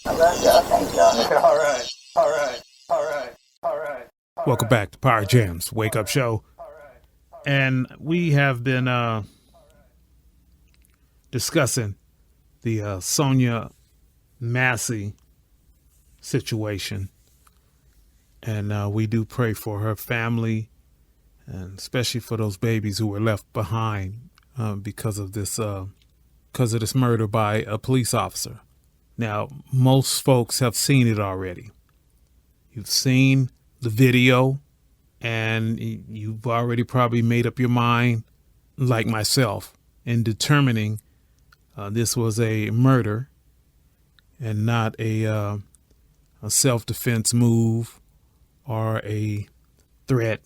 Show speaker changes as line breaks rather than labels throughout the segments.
I love y'all. Thank y'all.
All right. All right. All right. All right.
Welcome back to Power Jams Wake Up Show. And we have been discussing the Sonya Massey situation. And we do pray for her family, and especially for those babies who were left behind because of this murder by a police officer. Now, most folks have seen it already. You've seen the video, and you've already probably made up your mind, like myself, in determining this was a murder and not a self-defense move or a threat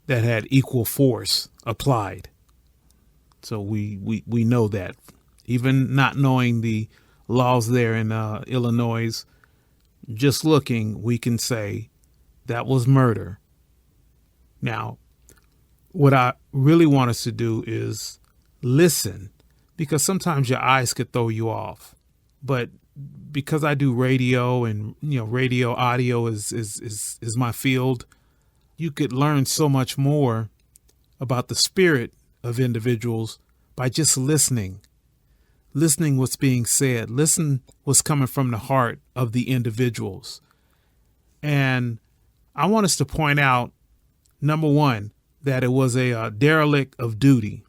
that had equal force applied. So we know that. Even not knowing the laws there in Illinois, just looking, we can say that was murder. Now, what I really want us to do is listen, because sometimes your eyes could throw you off. But because I do radio, and radio audio is my field, you could learn so much more about the spirit of individuals by just listening what's being said, listen what's coming from the heart of the individuals. And I want us to point out, number one, that it was a derelict of duty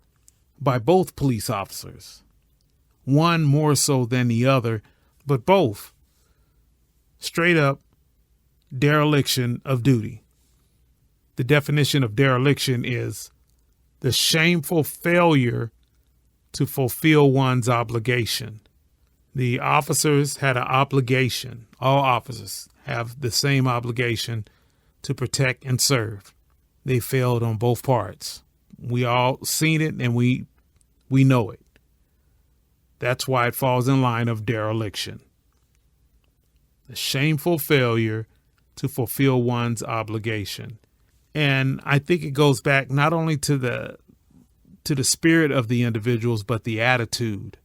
by both police officers, one more so than the other, but both straight up dereliction of duty. The definition of dereliction is the shameful failure to fulfill one's obligation. The officers had an obligation. All officers have the same obligation to protect and serve. They failed on both parts. We all seen it, and we know it. That's why it falls in line of dereliction. The shameful failure to fulfill one's obligation. And I think it goes back not only to the spirit of the individuals, but the attitude.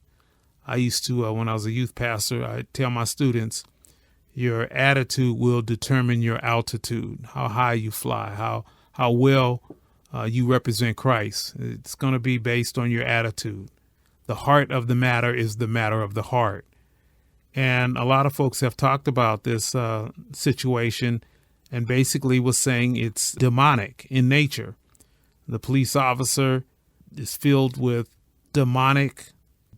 I used to, when I was a youth pastor, I tell my students, your attitude will determine your altitude, how high you fly, how well you represent Christ. It's going to be based on your attitude. The heart of the matter is the matter of the heart. And a lot of folks have talked about this situation and basically was saying it's demonic in nature. The police officer is filled with demonic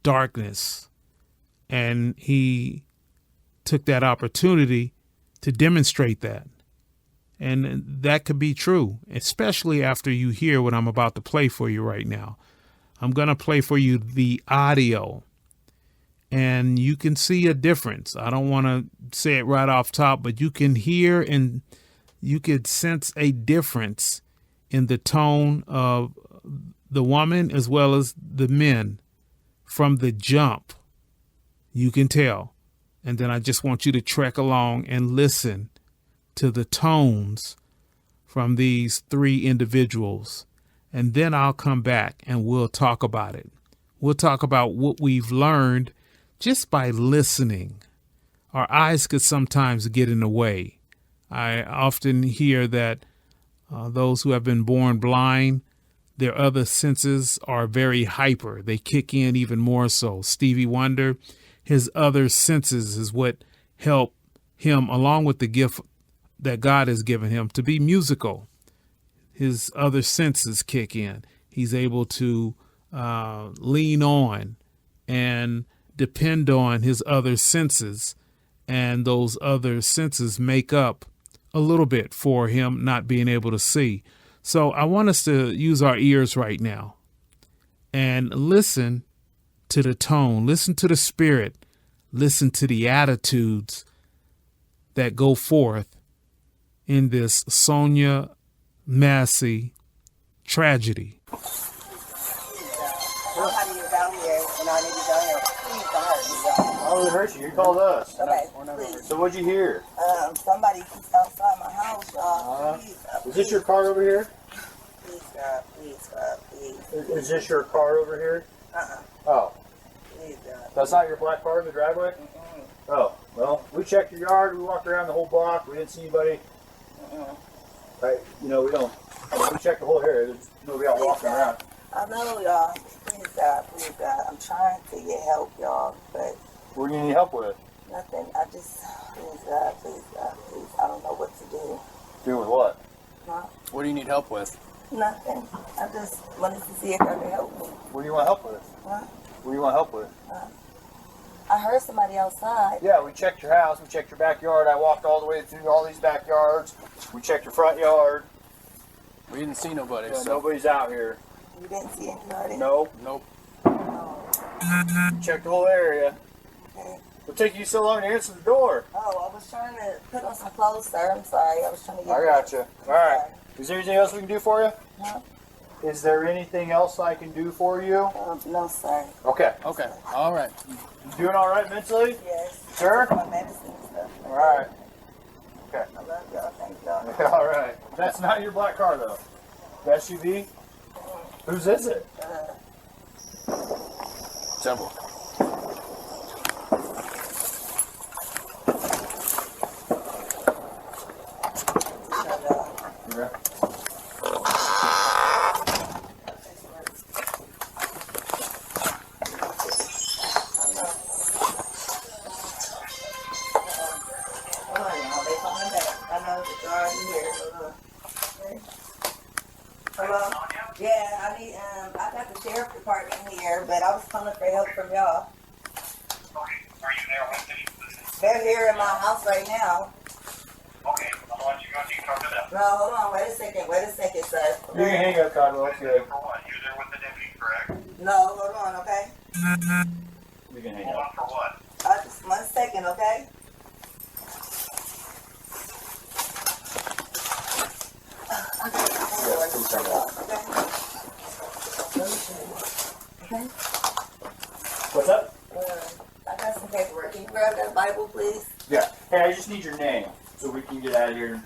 darkness, and he took that opportunity to demonstrate that. And that could be true, especially after you hear what I'm about to play for you right now. I'm going to play for you the audio, and you can see a difference. I don't want to say it right off top, but you can hear and you could sense a difference in the tone of the woman as well as the men from the jump. You can tell. And then I just want you to trek along and listen to the tones from these three individuals. And then I'll come back and we'll talk about it. We'll talk about what we've learned just by listening. Our eyes could sometimes get in the way. I often hear that those who have been born blind, their other senses are very hyper. They kick in even more so. Stevie Wonder, his other senses is what help him, along with the gift that God has given him, to be musical. His other senses kick in. He's able to lean on and depend on his other senses, and those other senses make up a little bit for him not being able to see. So I want us to use our ears right now and listen to the tone, listen to the spirit, listen to the attitudes that go forth in this Sonya Massey tragedy.
I don't hurt you. You called us.
Okay,
So what'd you hear?
somebody keeps outside my house, y'all. Please,
Is this your car over here?
Please, God, please, God, please.
Is this your car over here? Oh,
Please, God.
that's not your black car in the driveway?
Mm-mm.
Oh, Well, we checked your yard. We walked around the whole block. We didn't see anybody. Right? You know, we don't. We checked the whole area. There's nobody out walking around.
I know, y'all. Please, God, please, God. I'm trying to get help, y'all, but
What do you need help with?
nothing. I just, please, God, please, God, please. I don't know what to do.
Do with what?
Huh?
What do you need help with?
Nothing. I just wanted to see if I could help me.
What do you want help with?
Huh?
What do you want help with?
I heard somebody outside.
Yeah, we checked your house. We checked your backyard. I walked all the way through all these backyards. We checked your front yard.
We didn't see nobody.
Yeah,
So.
nobody's out here.
You didn't see anybody?
Nope.
Nope.
Oh,
Checked the whole area.
okay.
What took you so long to answer the door?
Oh, I was trying to put on some clothes, sir. I'm sorry. I was trying to get
I gotcha. All right. Is there anything else we can do for you?
Huh?
Is there anything else I can do for you?
No, sir.
Okay.
Okay. All right.
You doing all right mentally?
Yes.
Sure.
My medicine and stuff.
All right. Okay.
I love y'all. Thank y'all.
All right. That's not your black car though. The SUV. Whose is it?
Temple.
Okay.
Hello? Yeah, I need, I got the sheriff department here, but I was calling for help from y'all.
Okay, are you there with the?
They're here in my house right now.
Okay, I'll let you go so you can talk to them.
No, hold on, wait a second, sir.
You can hang up, Cottonwell. It's good.
For what? You're there with the deputy, correct?
No, hold on, okay?
You can hang
Hold on
up.
for what?
Just 1 second, okay?
Yeah, please turn it off.
Okay. Let me show you. Okay?
What's up?
I got some paperwork. Can you grab that Bible, please?
Yeah. Hey, I just need your name so we can get out of here.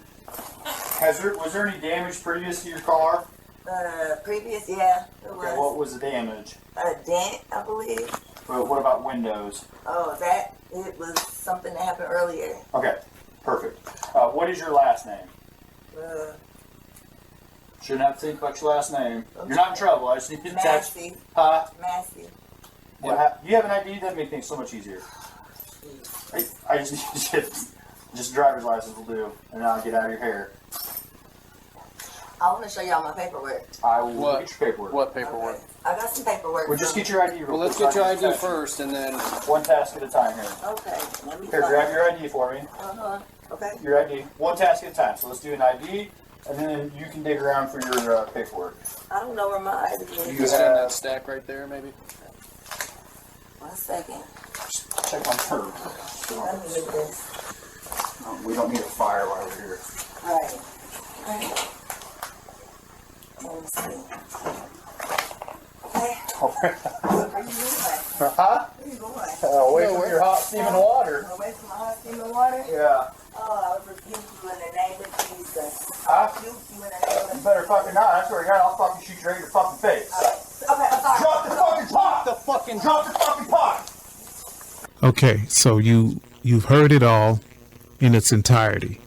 Was there any damage previous to your car?
Previous, yeah, it
Okay,
was
what was the damage?
a dent, I believe.
But what about windows?
Oh, it was something that happened earlier.
Okay, perfect. What is your last name?
Uh,
Shouldn't have to think about your last name. You're not in trouble. I just need to touch.
Massey.
Huh?
Massey.
You have an ID? That'd make things so much easier. I just need just driver's license will do, and I'll get out of your hair.
I want to show y'all my paperwork.
I will
What?
get your paperwork.
What paperwork?
Okay. I got some paperwork.
Well, just get your ID real
Well, let's
quick.
get your
so I can
ID
touch you.
first, and then.
One task at a time here.
Okay, let me
Here,
find
grab
it.
your ID for me.
Okay.
Your ID. One task at a time. So let's do an ID, and then you can dig around for your paperwork.
I don't know where my ID
You
is.
can stand that stack right there, maybe.
1 second.
Check on her.
Let me get this.
We don't need a fire while we're here.
Alright. Okay. Let me see. Okay. Where you going?
Huh?
Where you going?
Away
No,
from
where?
your hot steaming water.
Away from my hot steaming water?
Yeah.
Oh, I rebuke you in the name of Jesus.
Huh?
Rebuke you in the name
You
of
better fucking not. I swear to God, I'll fucking shoot you right in your fucking face.
Okay, I'm sorry.
Drop the fucking pot! Drop the fucking pot!
Okay, so you've heard it all in its entirety.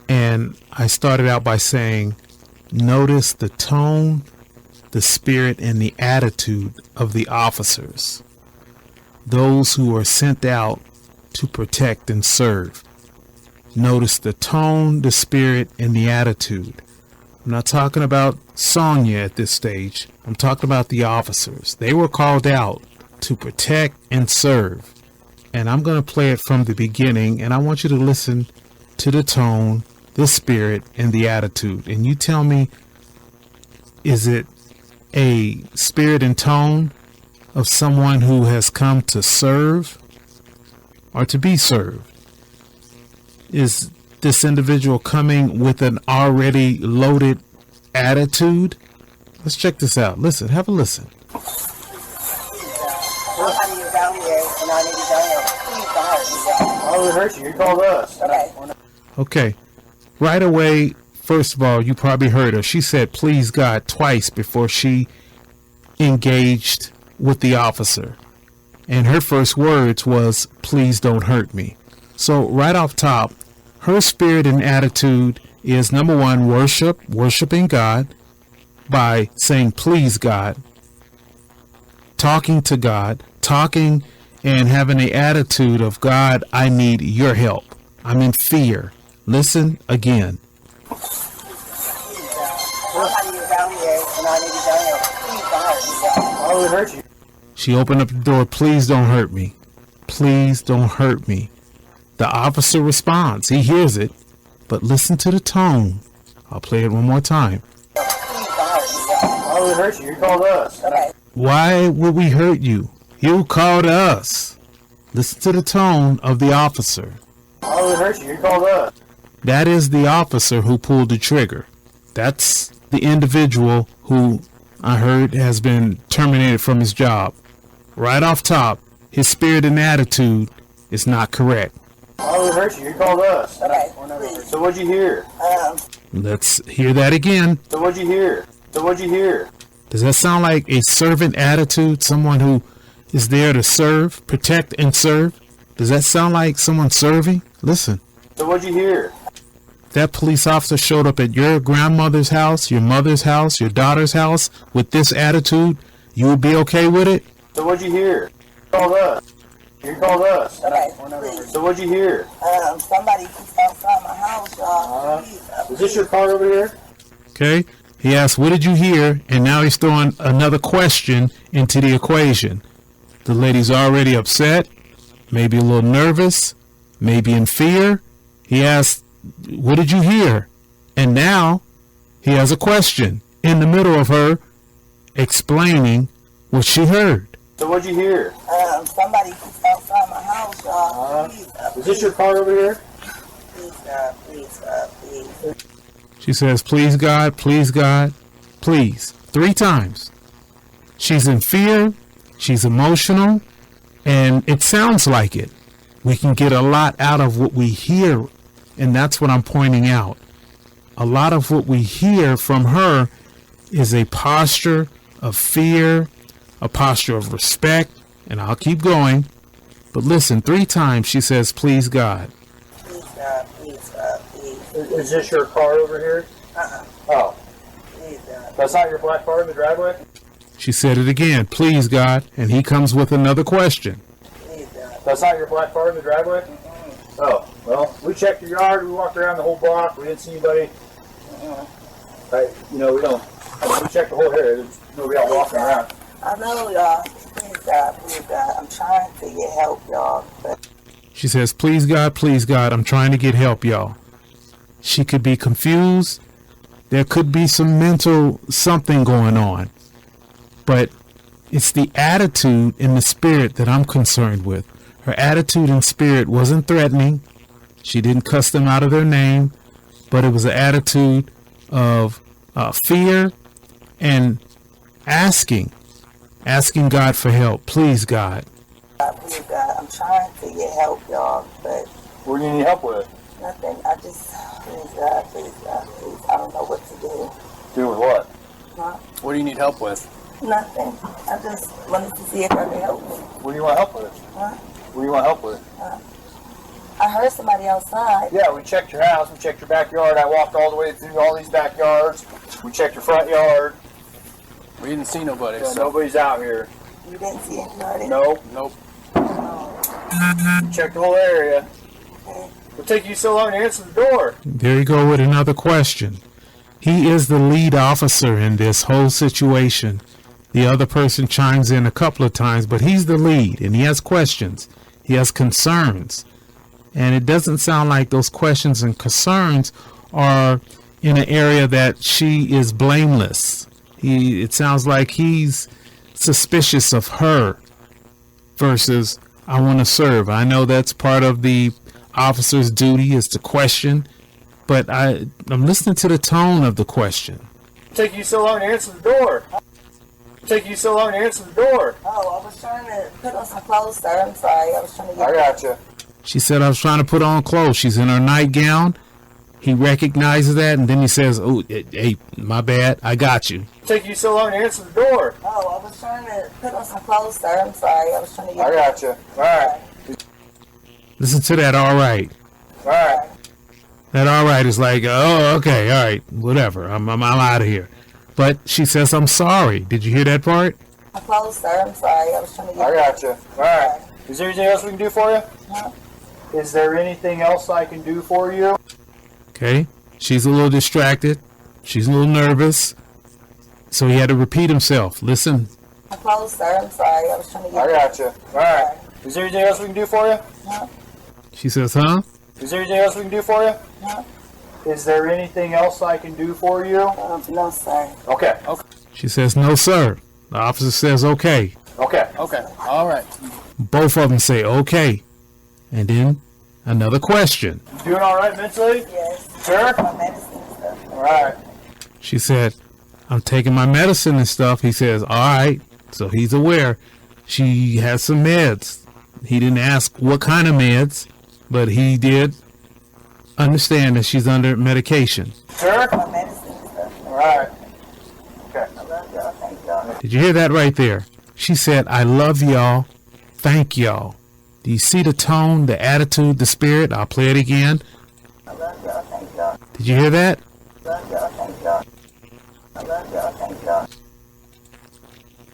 And I started out by saying, notice the tone, the spirit, and the attitude of the officers, those who are sent out to protect and serve. Notice the tone, the spirit, and the attitude. I'm not talking about Sonya at this stage. I'm talking about the officers. They were called out to protect and serve. And I'm going to play it from the beginning, and I want you to listen to the tone, the spirit, and the attitude. And you tell me, is it a spirit and tone of someone who has come to serve or to be served? Is this individual coming with an already loaded attitude? Let's check this out. Listen, have a listen.
Somebody is out here and I need to go help. Please don't hurt me.
I would hurt you. You called us.
Okay.
Okay. Right away, first of all, you probably heard her. She said, please God, twice before she engaged with the officer. And her first words was, please don't hurt me. So right off top, her spirit and attitude is number one, worshiping God by saying, please God, talking to God, talking and having the attitude of, God, I need your help. I'm in fear. Listen again.
Nobody around here, and I need your help. Please don't hurt me, y'all.
Why would it hurt you?
She opened up the door. Please don't hurt me. Please don't hurt me. The officer responds. He hears it, but listen to the tone. I'll play it one more time.
Please don't hurt me, y'all.
Why would it hurt you? You called us.
Okay.
Why would we hurt you? You called us. Listen to the tone of the officer.
Why would it hurt you? You called us.
That is the officer who pulled the trigger. That's the individual who I heard has been terminated from his job. Right off top, his spirit and attitude is not correct.
Why would it hurt you? You called us.
Okay, please.
So what'd you hear?
Let's hear that again.
So what'd you hear? So what'd you hear?
Does that sound like a servant attitude? Someone who is there to serve, protect, and serve? Does that sound like someone serving? Listen.
So what'd you hear?
That police officer showed up at your grandmother's house, your mother's house, your daughter's house with this attitude. You would be okay with it?
So what'd you hear? You called us. You called us.
Okay, please.
So what'd you hear?
Somebody keeps outside my house, y'all. Please,
Is this your car over here?
Okay. He asked, what did you hear? And now he's throwing another question into the equation. The lady's already upset, maybe a little nervous, maybe in fear. He asked, what did you hear? And now he has a question in the middle of her explaining what she heard.
So what'd you hear?
Somebody keeps outside my house, y'all. Please,
Is this your car over here?
please, God, please, God, please.
She says, please God, please. 3 times. She's in fear. She's emotional. And it sounds like it. We can get a lot out of what we hear. And that's what I'm pointing out. A lot of what we hear from her is a posture of fear, a posture of respect. And I'll keep going. But listen, 3 times she says, please God.
Please, God, please, God, please.
Is this your car over here? Oh,
Please, God.
that's not your black car in the driveway?
She said it again, please God. And he comes with another question.
Please, God.
That's not your black car in the driveway? Oh, well, we checked your yard. We walked around the whole block. We didn't see anybody. We checked the whole area. There's nobody out walking around.
I know, y'all. Please, God. I'm trying to get help, y'all. But
She says, please God, I'm trying to get help, y'all. She could be confused. There could be some mental something going on. But it's the attitude and the spirit that I'm concerned with. Her attitude and spirit wasn't threatening. She didn't cuss them out of their name. But it was an attitude of fear and asking God for help. Please, God.
please, God. I'm trying to get help, y'all. But
What do you need help with?
nothing. Please, God, please, I don't know what to do.
Do with what?
Huh?
What do you need help with?
Nothing. I just wanted to see if I could help me.
What do you want help with?
Huh?
What do you want help with?
I heard somebody outside.
Yeah, we checked your house. We checked your backyard. I walked all the way through all these backyards. We checked your front yard.
We didn't see nobody.
Yeah,
So
nobody's out here.
You didn't see anybody?
Nope.
nope.
Checked the whole area. It'll take you so long to answer the door.
There you go with another question. He is the lead officer in this whole situation. The other person chimes in a couple of times, but he's the lead, and he has questions. He has concerns. And it doesn't sound like those questions and concerns are in an area that she is blameless. It sounds like he's suspicious of her versus I want to serve. I know that's part of the officer's duty is to question, but I'm listening to the tone of the question.
It'll take you so long to answer the door. It'll take you so long to answer the door.
Oh, I was trying to put on some clothes, sir. I'm sorry. I was trying to get
I got you.
She said, I was trying to put on clothes. She's in her nightgown. He recognizes that, and then he says, oh, hey, my bad. I got you.
It'll take you so long to answer the door.
Oh, I was trying to put on some clothes, sir. I'm sorry. I was trying to get
I got you. All right.
Listen to that, all right.
All right.
That all right is like, oh, okay, all right, whatever. I'm out of here. But she says, I'm sorry. Did you hear that part?
I'm close, sir. I'm sorry. I was trying to get.
I got you. All right. Is there anything else we can do for you?
No.
Is there anything else I can do for you?
Okay. She's a little distracted. She's a little nervous. So he had to repeat himself. Listen.
I'm close, sir. I'm sorry. I was trying to get.
I got you. All right. Is there anything else we can do for you?
No.
She says, huh?
Is there anything else we can do for you?
No.
Is there anything else I can do for you?
No, sir.
Okay.
She says, no, sir. The officer says, okay.
Okay.
Okay. All right.
Both of them say, okay. And then another question.
You doing all right mentally?
Yes.
Sure?
My medicine and stuff.
All right.
She said, I'm taking my medicine and stuff. He says, all right. So he's aware. She has some meds. He didn't ask what kind of meds, but he did understand that she's under medication.
Sure?
My medicine and stuff.
All right. Okay.
I love y'all. Thank y'all.
Did you hear that right there? She said, I love y'all. Thank y'all. Do you see the tone, the attitude, the spirit? I'll play it again.
I love y'all. Thank y'all.
Did you hear that?
I love y'all. Thank y'all. I love y'all. Thank y'all.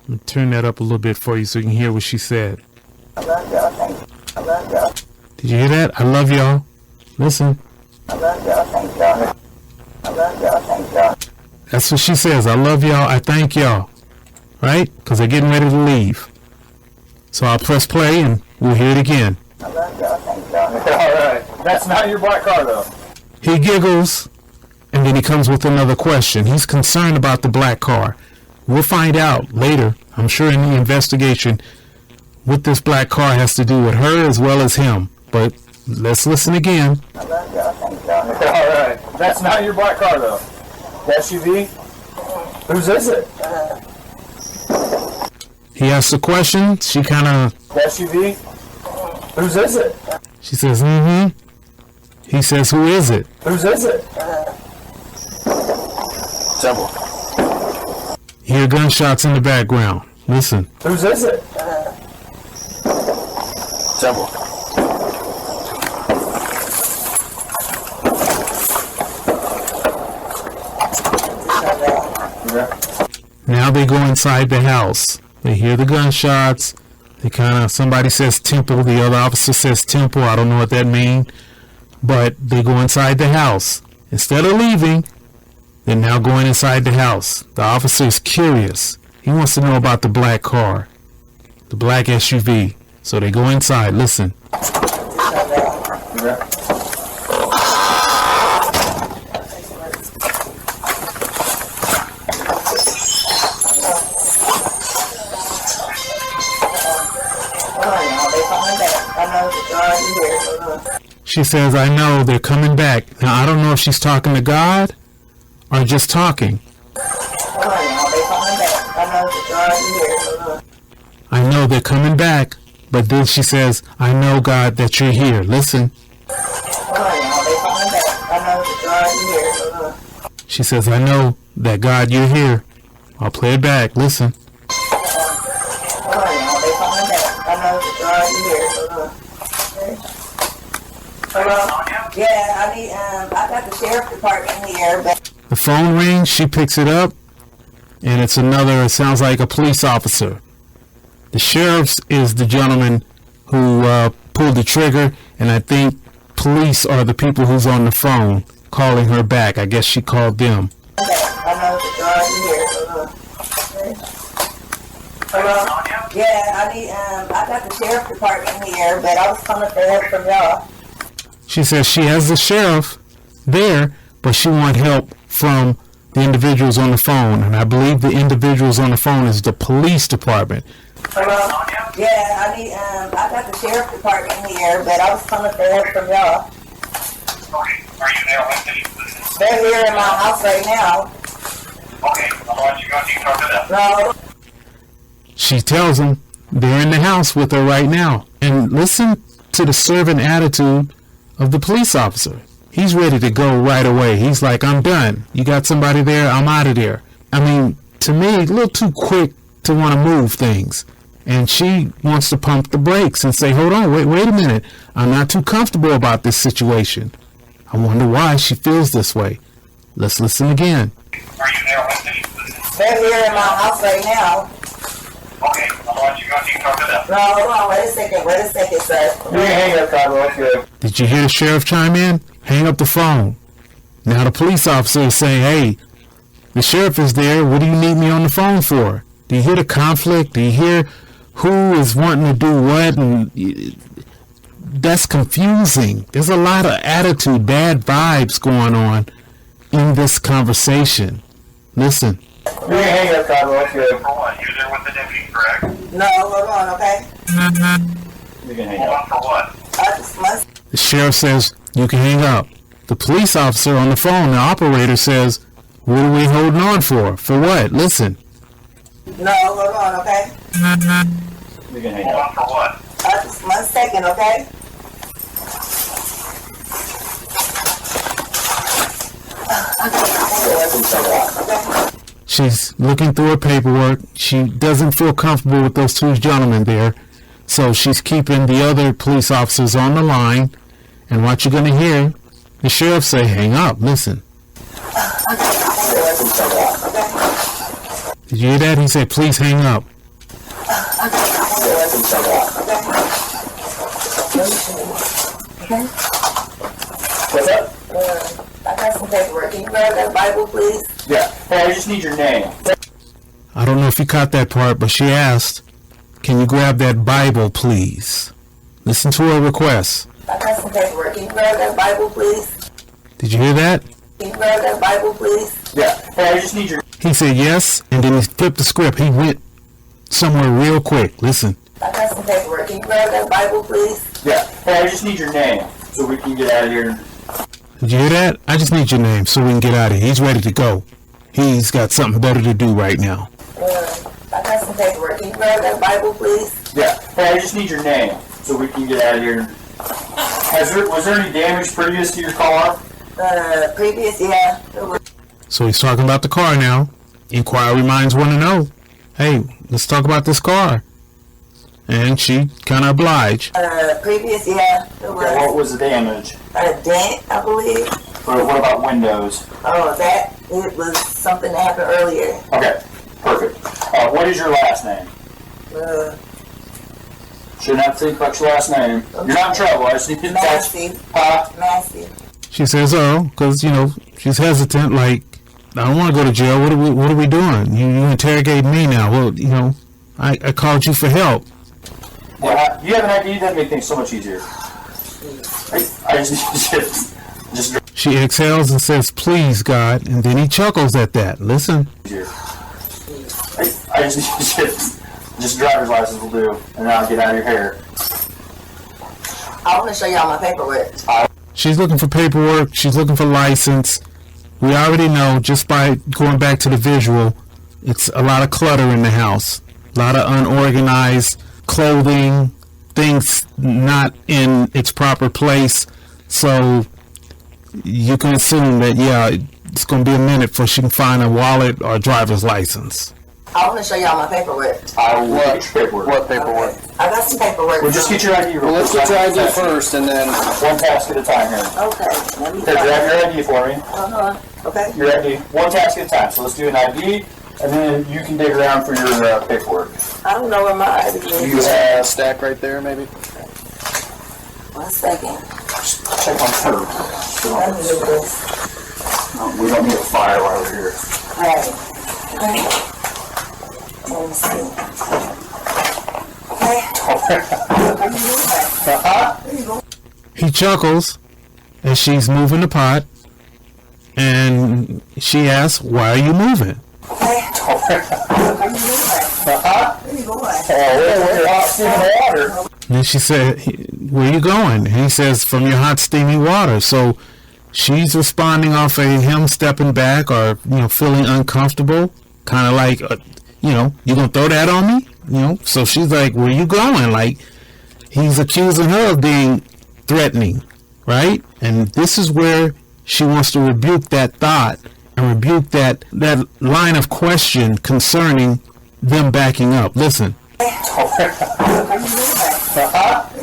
Let me turn that up a little bit for you so you can hear what she said.
I love y'all. Thank you. I love y'all.
Did you hear that? I love y'all. Listen.
I love y'all. Thank y'all. I love y'all. Thank y'all.
That's what she says. I love y'all. I thank y'all. Right? Because they're getting ready to leave. So I'll press play and we'll hear it again.
I love y'all. Thank y'all.
All right. That's not your black car, though.
He giggles and then he comes with another question. He's concerned about the black car. We'll find out later, I'm sure in the investigation, what this black car has to do with her as well as him. But let's listen again.
I love y'all. Thank y'all.
All right. That's not your black car, though. The SUV? Whose is it?
He asks a question. She kind of,
The SUV? Whose is it?
she says, mm-hmm. He says, who is it?
Whose is it?
Several.
Hear gunshots in the background. Listen.
Whose is it?
Several.
Now they go inside the house. They hear the gunshots. They kind of, somebody says temple. The other officer says temple. I don't know what that means. But they go inside the house. Instead of leaving, they're now going inside the house. The officer is curious. He wants to know about the black car, the black SUV. So they go inside. Listen. She says, I know they're coming back. Now, I don't know if she's talking to God or just talking. I know they're coming back, but then she says, I know, God, that you're here. Listen. She says, I know that, God, you're here. I'll play it back. Listen.
Yeah, I got the sheriff department here, but
The phone rings. She picks it up, and it's another, it sounds like a police officer. The sheriff is the gentleman who pulled the trigger, and I think police are the people who's on the phone calling her back. I guess she called them.
I know that you're here. Hello? Yeah, I got the sheriff department here, but I was coming for help from y'all.
She says she has the sheriff there, but she wants help from the individuals on the phone. And I believe the individuals on the phone is the police department.
Hello? Yeah, I got the sheriff department here, but I was coming for help from y'all.
Okay, are you there with me?
They're here in my house right now.
Okay, I'll let you go and you talk to them.
No.
She tells them they're in the house with her right now. And listen to the servant attitude of the police officer. He's ready to go right away. He's like, I'm done. You got somebody there? I'm out of there. I mean, to me, a little too quick to want to move things. And she wants to pump the brakes and say, hold on, wait a minute. I'm not too comfortable about this situation. I wonder why she feels this way. Let's listen again.
Are you there with me?
They're here in my house right now.
Okay, why don't you go and talk to them?
No, hold on, wait a second, sir.
You can hang up, Cabo. That's good.
Did you hear the sheriff chime in? Hang up the phone. Now the police officer is saying, hey, the sheriff is there. What do you need me on the phone for? Do you hear the conflict? Do you hear who is wanting to do what? And that's confusing. There's a lot of attitude, bad vibes going on in this conversation. Listen.
You can hang up, Cabo. That's good.
For what? You're there with the deputy, correct?
No, hold on, okay?
You can hang
Hold
up.
on for what?
I just must.
The sheriff says, you can hang up. The police officer on the phone, the operator says, what are we holding on for? For what? Listen.
No, hold on, okay?
You can hang
Hold
up.
on for what?
Just 1 second, okay?
She's looking through her paperwork. She doesn't feel comfortable with those two gentlemen there. So she's keeping the other police officers on the line. And what you're going to hear, the sheriff say, hang up, listen. Did you hear that? He said, please hang up.
What's up?
I got some paperwork. Can you grab that Bible, please?
Yeah. Hey, I just need your name.
I don't know if you caught that part, but she asked, can you grab that Bible, please? Listen to her request.
I got some paperwork. Can you grab that Bible, please?
Did you hear that?
Can you grab that Bible, please?
Yeah. Hey, I just need your...
He said yes, and then he flipped the script. He went somewhere real quick. Listen.
I got some paperwork. Can you grab that Bible, please?
Yeah. Hey, I just need your name so we can get out of here.
Did you hear that? I just need your name so we can get out of here. He's ready to go. He's got something better to do right now.
I got some paperwork. Can you grab that Bible, please?
Yeah. Hey, I just need your name so we can get out of here. Was there any damage previous to your car?
Previous, yeah. There was.
So he's talking about the car now. Inquiry minds want to know, hey, let's talk about this car. And she kind of obliged.
Previous, yeah. There was.
What was the damage?
A dent, I believe.
What about windows?
Oh, it was something that happened earlier.
Okay, perfect. What is your last name? Shouldn't have to think about your last name. You're not in trouble. I just need to touch.
Massey.
Huh?
Massey.
She says, oh, because, she's hesitant, like, I don't want to go to jail. What are we doing? You interrogate me now. Well, I called you for help.
Yeah, you have an ID, that makes things so much easier. I just
She exhales and says, please, God, and then he chuckles at that. Listen.
easier. I just driver's license will do, and then I'll get out of your hair.
I want to show y'all my paperwork.
She's looking for paperwork. She's looking for license. We already know, just by going back to the visual, it's a lot of clutter in the house. A lot of unorganized clothing, things not in its proper place. So you can assume that, yeah, it's going to be a minute before she can find a wallet or a driver's license.
I want to show y'all my paperwork.
I will get your paperwork.
What paperwork?
I got some paperwork.
Well, just get your ID real quick.
Well, let's get your ID first, and then...
One task at a time here.
Okay. Let me
Here, grab your ID for me.
Okay.
Your ID. One task at a time. So let's do an ID, and then you can dig around for your paperwork.
I don't know where my ID is.
You have...
stack right there, maybe?
1 second.
Check on her.
Let me do this.
We don't need a fire while we're here.
Alright. Okay. Let me see. Okay.
He chuckles as she's moving the pot, and she asks, why are you moving? And she said, where are you going? And he says, from your hot, steamy water. So she's responding off of him stepping back or, feeling uncomfortable. Kind of like, you going to throw that on me? So she's like, where are you going? Like, he's accusing her of being threatening, right? And this is where she wants to rebuke that thought and rebuke that line of question concerning them backing up. Listen.
Where you going? Where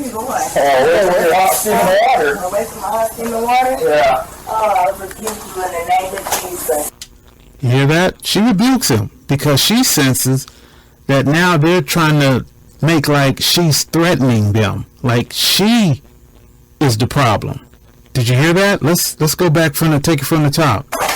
you going?
We're out steaming the water.
Away from the hot steaming water?
Yeah.
Oh, I rebuke you in the name of Jesus.
You hear that? She rebukes him because she senses that now they're trying to make like she's threatening them, like she is the problem. Did you hear that? Let's go back take it from the top.
Where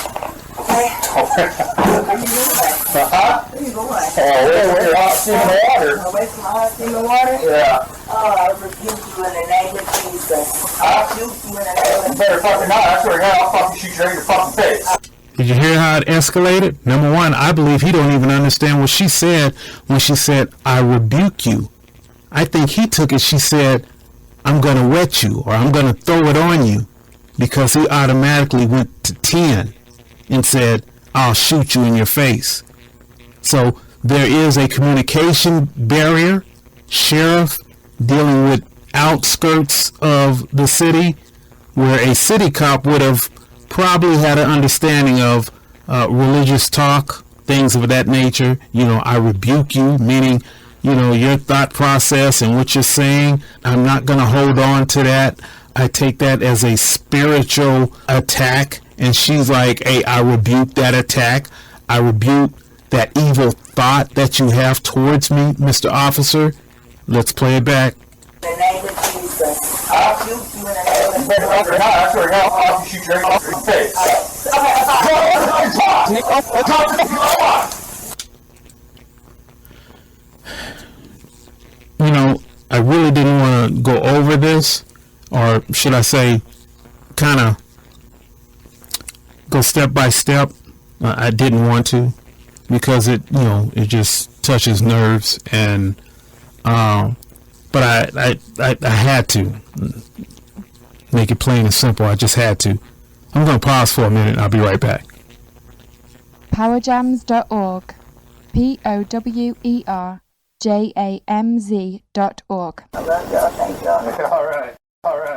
you going? Where you going?
We're out steaming the water.
Away from the hot steaming water?
Yeah.
Oh, I rebuke you in the name of Jesus. I rebuke you in the name of
You better fucking not. I swear to God, I'll fucking shoot you right in your fucking face.
Did you hear how it escalated? Number one, I believe he don't even understand what she said when she said, I rebuke you. I think he took it, she said, I'm going to wet you or I'm going to throw it on you, because he automatically went to 10 and said, I'll shoot you in your face. So there is a communication barrier. Sheriff dealing with outskirts of the city where a city cop would have probably had an understanding of religious talk, things of that nature. You know, I rebuke you, meaning, you know, your thought process and what you're saying. I'm not going to hold on to that. I take that as a spiritual attack. And she's like, hey, I rebuke that attack. I rebuke that evil thought that you have towards me, Mr. Officer. Let's play it back.
the name of Jesus. I rebuke you in the name of
You better fucking not. I swear to God, I'll fucking shoot you right in your fucking face.
You know, I really didn't want to go over this, or should I say, kind of go step by step. I didn't want to, because it just touches nerves, and but I had to make it plain and simple. I just had to. I'm going to pause for a minute. I'll be right back.
Powerjams.org. POWERJAMZ.org.
I love y'all. Thank y'all.
All right. All right.